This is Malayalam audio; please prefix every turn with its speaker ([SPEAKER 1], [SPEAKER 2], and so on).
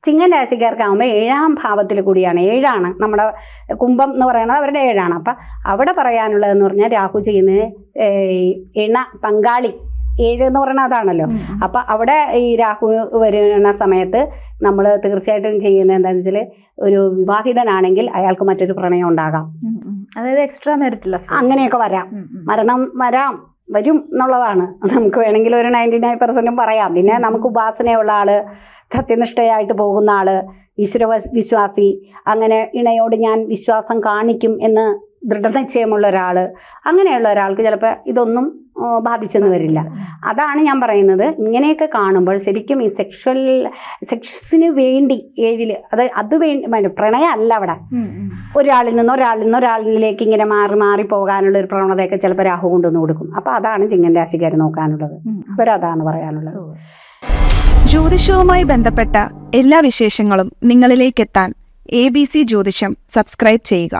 [SPEAKER 1] ചിങ്ങൻ രാശിക്കാർക്കാകുമ്പോൾ 7ാം ഭാവത്തിൽ കൂടിയാണ്. 7ആണ് നമ്മുടെ കുംഭം എന്ന് പറയുന്നത് അവരുടെ 7ആണ്. അപ്പം അവിടെ പറയാനുള്ളതെന്ന് പറഞ്ഞാൽ രാഹു ചെയ്യുന്നത് ഇണ പങ്കാളി 7 എന്ന് പറയുന്നത് അതാണല്ലോ. അപ്പം അവിടെ ഈ രാഹു വരുന്ന സമയത്ത് നമ്മൾ തീർച്ചയായിട്ടും ചെയ്യുന്നത് എന്താണെന്ന് വെച്ചാൽ ഒരു വിവാഹിതനാണെങ്കിൽ അയാൾക്ക് മറ്റൊരു പ്രണയം ഉണ്ടാകാം,
[SPEAKER 2] അതായത് എക്സ്ട്രാ മെറിറ്റൽ
[SPEAKER 1] അങ്ങനെയൊക്കെ വരാം, വരും എന്നുള്ളതാണ്. നമുക്ക് വേണമെങ്കിൽ ഒരു 99% പറയാം. പിന്നെ നമുക്ക് ഉപാസനയുള്ള ആള്, സത്യനിഷ്ഠയായിട്ട് പോകുന്ന ആള്, ഈശ്വര വിശ്വാസി, അങ്ങനെ ഇണയോട് ഞാൻ വിശ്വാസം കാണിക്കും എന്ന് ദൃഢനിശ്ചയമുള്ള ഒരാള്, അങ്ങനെയുള്ള ഒരാൾക്ക് ചിലപ്പോൾ ഇതൊന്നും ബാധിച്ചെന്ന് വരില്ല. അതാണ് ഞാൻ പറയുന്നത്. ഇങ്ങനെയൊക്കെ കാണുമ്പോൾ ശരിക്കും ഈ സെക്സിന് വേണ്ടി 7 അത് വേണ്ടി പ്രണയം അല്ല അവിടെ. ഒരാളിൽ നിന്ന് ഒരാളിലേക്ക് ഇങ്ങനെ മാറി പോകാനുള്ള ഒരു പ്രവണതയൊക്കെ ചിലപ്പോൾ രാഹു കൊണ്ടുവന്ന് കൊടുക്കും. അപ്പം അതാണ് ചിങ്ങൻ രാശിക്കാർ നോക്കാനുള്ളത്. അവരതാണ് പറയാനുള്ളത്.
[SPEAKER 3] ജ്യോതിഷവുമായി ബന്ധപ്പെട്ട എല്ലാ വിശേഷങ്ങളും നിങ്ങളിലേക്കെത്താൻ ABC ജ്യോതിഷം സബ്സ്ക്രൈബ് ചെയ്യുക.